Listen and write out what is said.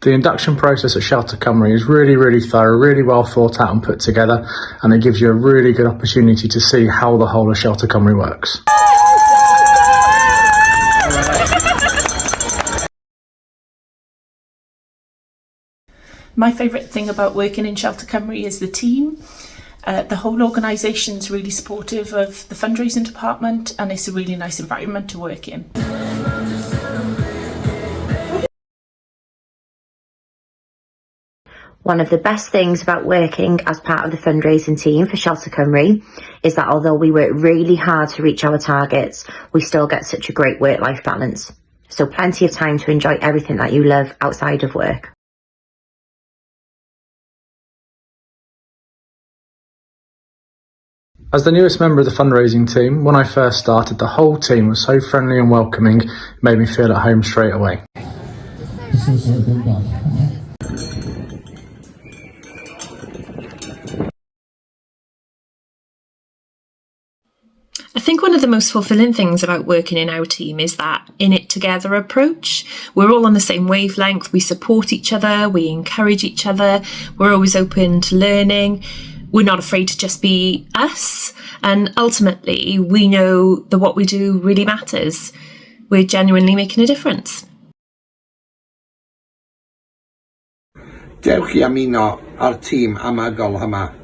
The induction process at Shelter Cymru is really thorough, really well thought out and put together, and it gives you a really good opportunity to see how the whole of Shelter Cymru works. My favourite thing about working in Shelter Cymru is the team. The whole organisation's really supportive of the fundraising department, and it's a really nice environment to work in. One of the best things about working as part of the fundraising team for Shelter Cymru is that although we work really hard to reach our targets, we still get such a great work-life balance. So plenty of time to enjoy everything that you love outside of work. As the newest member of the fundraising team, when I first started, the whole team was so friendly and welcoming, it made me feel at home straight away. I think one of the most fulfilling things about working in our team is that in it together approach. We're all on the same wavelength, we support each other, we encourage each other, we're always open to learning, we're not afraid to just be us, and ultimately we know that what we do really matters. We're genuinely making a difference. Dewch I ymuno â'r tîm amagol yma.